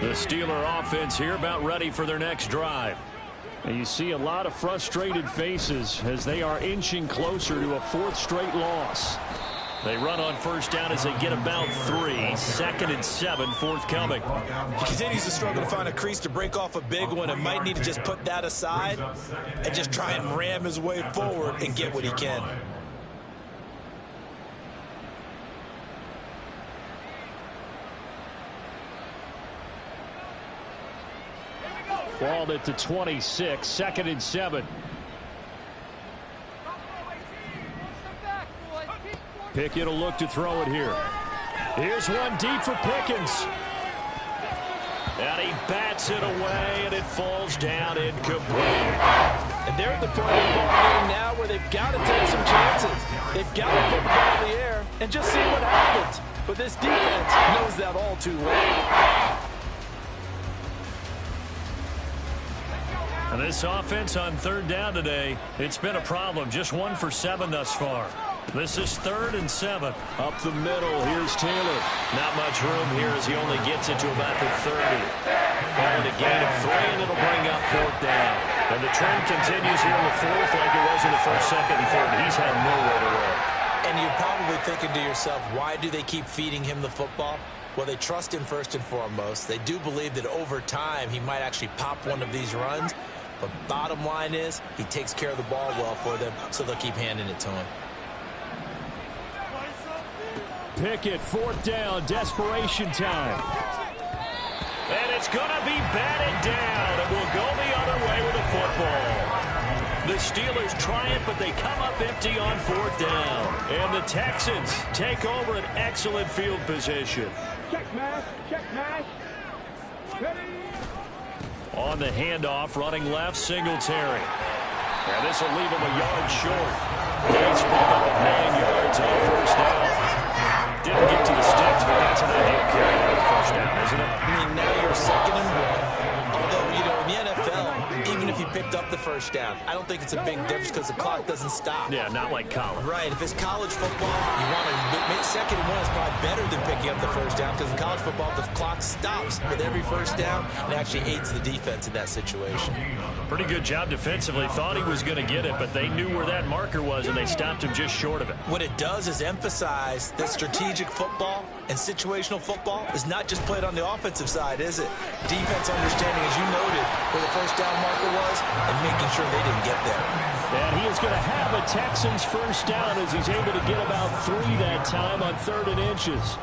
The Steeler offense here about ready for their next drive. And you see a lot of frustrated faces as they are inching closer to a 4th straight loss. They run on 1st down as they get about 3. 2nd and 7, forthcoming. He continues to struggle to find a crease to break off a big one and might need to just put that aside and just try and ram his way forward and get what he can. Ball at the 26, 2nd and 7. Pickett will look to throw it here. Here's one deep for Pickens. And he bats it away, and it falls down incomplete. And they're at the point of the ball game now where they've got to take some chances. They've got to put the ball in the air and just see what happens. But this defense knows that all too well. And this offense on 3rd down today, it's been a problem. Just 1 for 7 thus far. This is 3rd and 7. Up the middle, here's Taylor. Not much room here as he only gets it to about the 30. And a gain of 3, and it'll bring up 4th down. And the trend continues here in the 4th like it was in the 1st, 2nd, and 3rd. He's had nowhere to run. And you're probably thinking to yourself, why do they keep feeding him the football? Well, they trust him first and foremost. They do believe that over time he might actually pop one of these runs. But bottom line is, he takes care of the ball well for them, so they'll keep handing it to him. Pickett, 4th down, desperation time. And it's going to be batted down, and will go the other way with the football. The Steelers try it, but they come up empty on 4th down. And the Texans take over an excellent field position. Check mash, ready. On the handoff, running left, Singletary. And this will leave him a yard short. Nice pickup of 9 yards on first down. Didn't get to the sticks, but that's an ideal carry on the first down, isn't it? I mean, now you're 2nd and 1. Although, you know, in the NFL, even if you picked up the first down, I don't think it's a big difference because the clock doesn't stop. Yeah, not like college. Right. If it's college football, you want to make 2nd and 1 is probably better than picking up the first down because in college football, the clock stops with every first down and actually aids the defense in that situation. Pretty good job defensively. Thought he was going to get it, but they knew where that marker was, and they stopped him just short of it. What it does is emphasize that strategic football and situational football is not just played on the offensive side, is it? Defense understanding, as you noted, where the first down marker was and making sure they didn't get there. And he is going to have a Texans first down as he's able to get about 3 that time on 3rd and inches.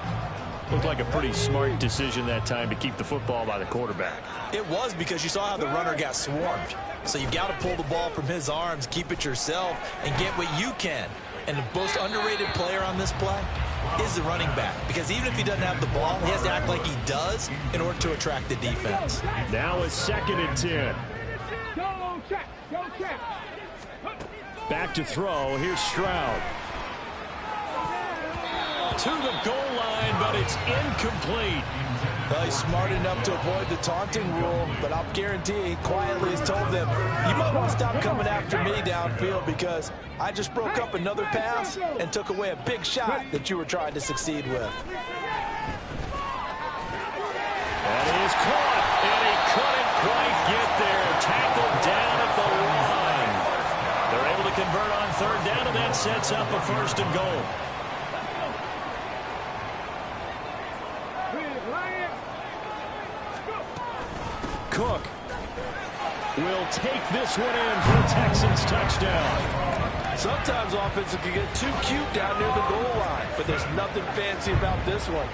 Looked like a pretty smart decision that time to keep the football by the quarterback. It was because you saw how the runner got swarmed. So you've got to pull the ball from his arms, keep it yourself, and get what you can. And the most underrated player on this play is the running back. Because even if he doesn't have the ball, he has to act like he does in order to attract the defense. Now a 2nd and 10. Go check. Go check. Back to throw. Here's Stroud. To the goal line, but it's incomplete. Well, he's smart enough to avoid the taunting rule, but I'll guarantee he quietly has told them, you might want to stop coming after me downfield because I just broke up another pass and took away a big shot that you were trying to succeed with. That is caught, and he couldn't quite get there. Tackled down at the line. They're able to convert on 3rd down, and that sets up a 1st and goal. Cook will take this one in for a Texans touchdown. Sometimes offenses can get too cute down near the goal line, but there's nothing fancy about this one.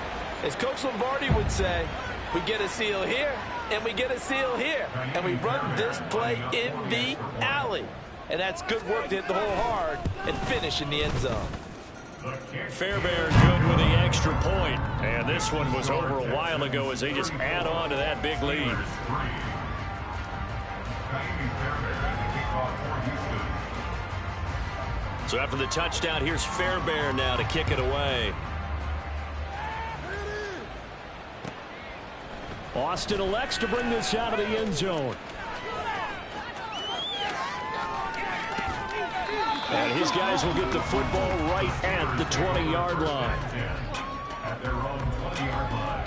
As Coach Lombardi would say, we get a seal here, and we get a seal here, and we run this play in the alley. And that's good work to hit the hole hard and finish in the end zone. Fairbairn good with the extra point. And this one was over a while ago as they just add on to that big lead. So after the touchdown, here's Fairbairn now to kick it away. Austin elects to bring this out of the end zone. And his guys will get the football right at the 20-yard line. At their own 20-yard line.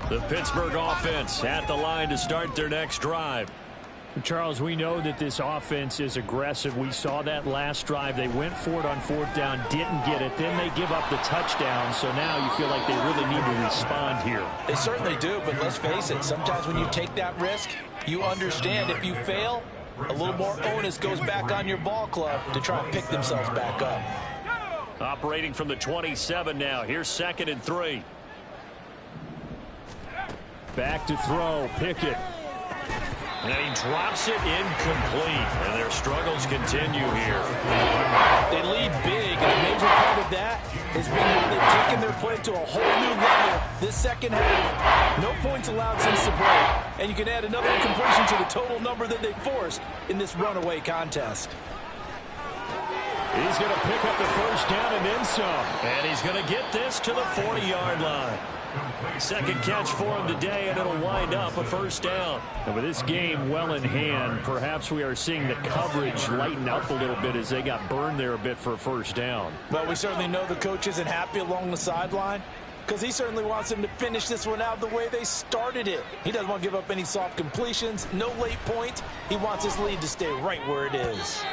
The Pittsburgh offense at the line to start their next drive. Charles, we know that this offense is aggressive. We saw that last drive. They went for it on 4th down, didn't get it. Then they give up the touchdown. So now you feel like they really need to respond here. They certainly do, but let's face it. Sometimes when you take that risk, you understand if you fail, a little more onus goes back on your ball club to try and pick themselves back up. Operating from the 27 now. Here's 2nd and 3. Back to throw. Pickett. And he drops it incomplete. And their struggles continue here. They lead big, and a major part of that has been how they've taken their play to a whole new level this second half. No points allowed since the break. And you can add another incompletion to the total number that they forced in this runaway contest. He's going to pick up the first down and then some. And he's going to get this to the 40-yard line. Second catch for him today, and it'll wind up a first down. And with this game well in hand, perhaps we are seeing the coverage lighten up a little bit as they got burned there a bit for a first down. Well, we certainly know the coach isn't happy along the sideline because he certainly wants them to finish this one out the way they started it. He doesn't want to give up any soft completions, no late points. He wants his lead to stay right where it is.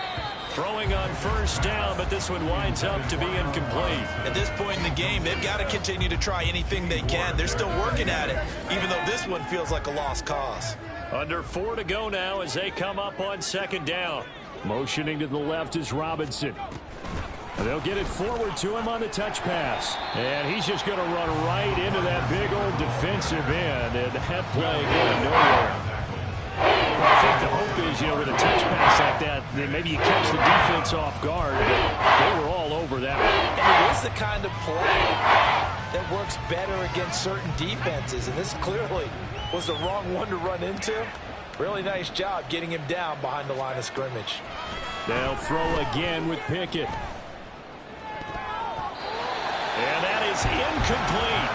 Throwing on first down, but this one winds up to be incomplete. At this point in the game, they've got to continue to try anything they can. They're still working at it, even though this one feels like a lost cause. Under 4 to go now as they come up on 2nd down. Motioning to the left is Robinson. They'll get it forward to him on the touch pass. And he's just going to run right into that big old defensive end. And that play going nowhere. I think the hope is, with a touch pass like that, then maybe you catch the defense off guard, but they were all over that. And it is the kind of play that works better against certain defenses, and this clearly was the wrong one to run into. Really nice job getting him down behind the line of scrimmage. They'll throw again with Pickett. And that is incomplete.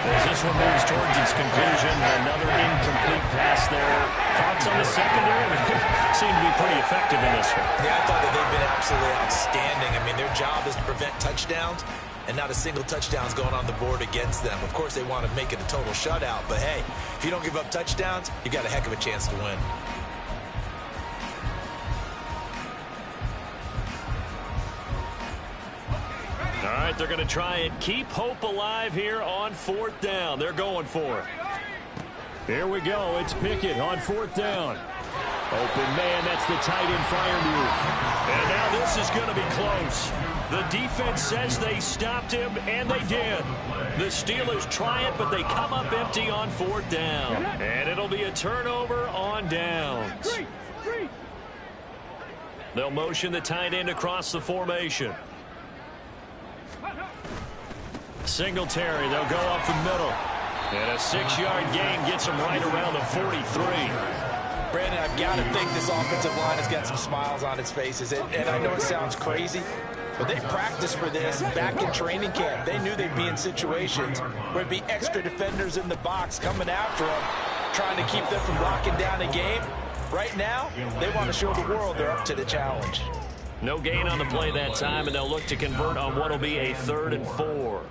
As this one moves towards its conclusion, another incomplete pass there. Thoughts on the secondary? Seem to be pretty effective in this one. Yeah, I thought that they've been absolutely outstanding. I mean, their job is to prevent touchdowns, and not a single touchdown's going on the board against them. Of course, they want to make it a total shutout, but hey, if you don't give up touchdowns, you got a heck of a chance to win. All right, they're going to try and keep hope alive here on 4th down. They're going for it. Here we go. It's Pickett on 4th down. Open man, that's the tight end fire move. And now this is going to be close. The defense says they stopped him, and they did. The Steelers try it, but they come up empty on 4th down. And it'll be a turnover on downs. They'll motion the tight end across the formation. Singletary, they'll go up the middle. And a 6-yard gain gets them right around the 43. Brandon, I've got to think this offensive line has got some smiles on its faces. And I know it sounds crazy, but they practiced for this back in training camp. They knew they'd be in situations where it'd be extra defenders in the box coming after them, trying to keep them from locking down a game. Right now, they want to show the world they're up to the challenge. No gain on the play that time, and they'll look to convert on what will be a 3rd and 4.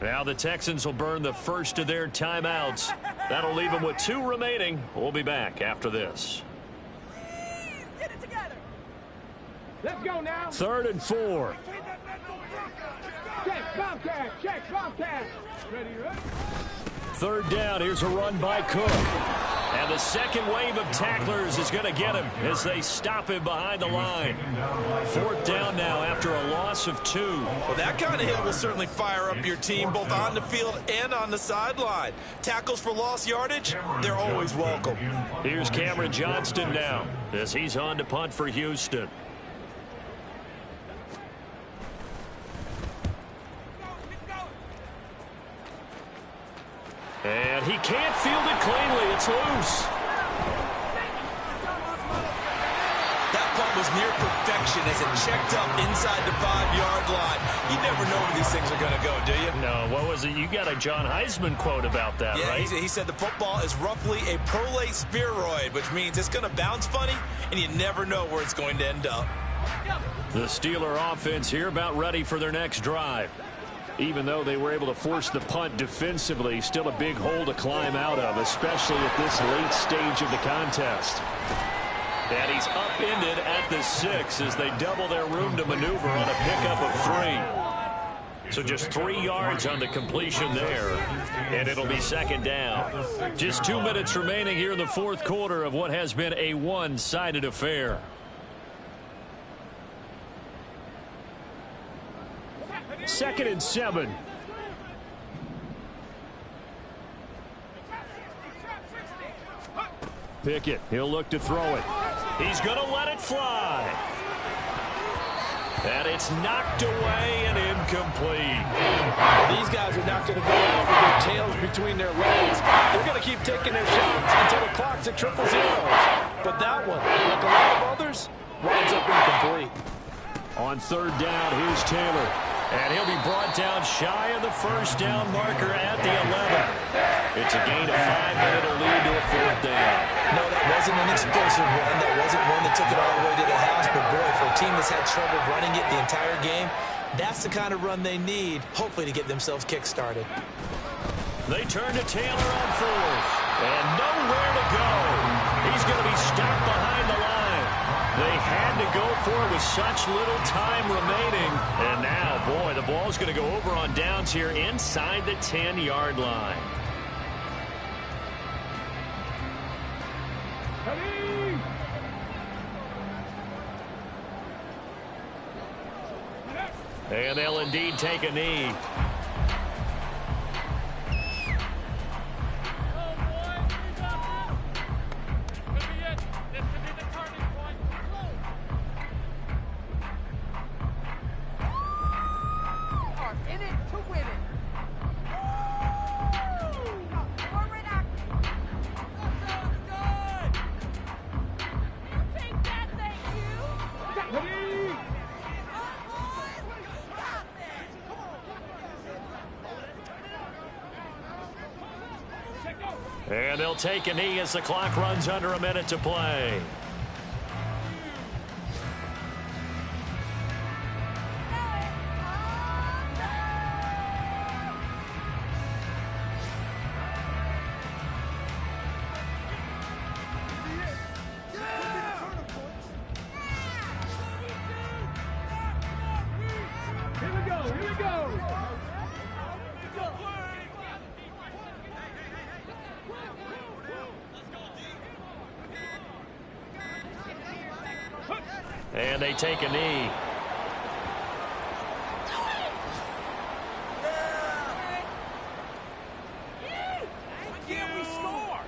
Now the Texans will burn the first of their timeouts. That'll leave them with 2 remaining. We'll be back after this. Get it together. Let's go now. 3rd and 4. Check, Bobcat. Check, Bobcat. Ready, ready. 3rd down. Here's a run by Cook. And the second wave of tacklers is going to get him as they stop him behind the line. 4th down now after a loss of 2. Well, that kind of hit will certainly fire up your team both on the field and on the sideline. Tackles for lost yardage, they're always welcome. Here's Cameron Johnston now as he's on to punt for Houston. And he can't field it cleanly. It's loose. That punt was near perfection as it checked up inside the 5-yard line. You never know where these things are going to go, do you? No, what was it? You got a John Heisman quote about that, yeah, right? He said the football is roughly a prolate spheroid, which means it's going to bounce funny, and you never know where it's going to end up. The Steeler offense here about ready for their next drive. Even though they were able to force the punt defensively, still a big hole to climb out of, especially at this late stage of the contest. And he's upended at the 6 as they double their room to maneuver on a pickup of 3. So just 3 yards on the completion there, and it'll be 2nd down. Just 2 minutes remaining here in the 4th quarter of what has been a one-sided affair. Second and 7. Pickett, he'll look to throw it. He's going to let it fly. And it's knocked away and incomplete. These guys are not going to go out with their tails between their legs. They're going to keep taking their shots until the clock's at 000. But that one, like a lot of others, winds up incomplete. On 3rd down, here's Taylor. And he'll be brought down shy of the 1st down marker at the 11. It's a gain of 5, but it'll lead to a 4th down. No, that wasn't an explosive run. That wasn't one that took it all the way to the house. But, boy, for a team that's had trouble running it the entire game, that's the kind of run they need, hopefully, to get themselves kick-started. They turn to Taylor on 4th. And nowhere to go. He's going to be stopped behind the line. They had to go for it with such little time remaining. And now, boy, the ball's going to go over on downs here inside the 10-yard line. And they'll indeed take a knee. In it to win it. And they'll take a knee as the clock runs under a minute to play. And they take a knee. Can't we score?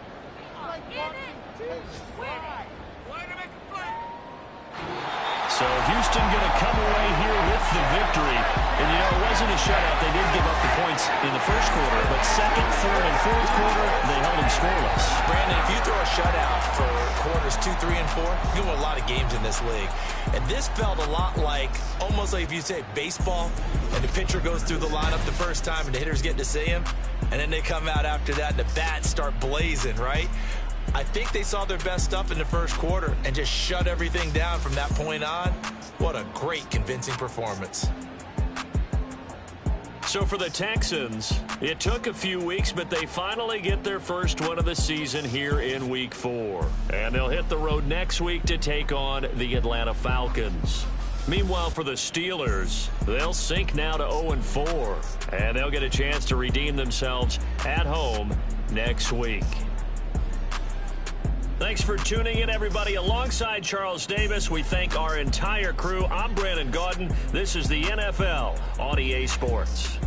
So Houston going to come away here with the victory. And, you know, it wasn't a shutout. They did give up the points in the first quarter, but second, third, and fourth quarter, they held them scoreless. Brandon, if you throw a shutout for quarters 2, 3, and 4, you win a lot of games in this league. And this felt a lot like, almost like if you say baseball, and the pitcher goes through the lineup the first time and the hitters get to see him, and then they come out after that and the bats start blazing, right? I think they saw their best stuff in the first quarter and just shut everything down from that point on. What a great, convincing performance. So for the Texans, it took a few weeks, but they finally get their first one of the season here in Week 4. And they'll hit the road next week to take on the Atlanta Falcons. Meanwhile, for the Steelers, they'll sink now to 0-4, and they'll get a chance to redeem themselves at home next week. Thanks for tuning in, everybody. Alongside Charles Davis, we thank our entire crew. I'm Brandon Gaudin. This is the NFL on EA Sports.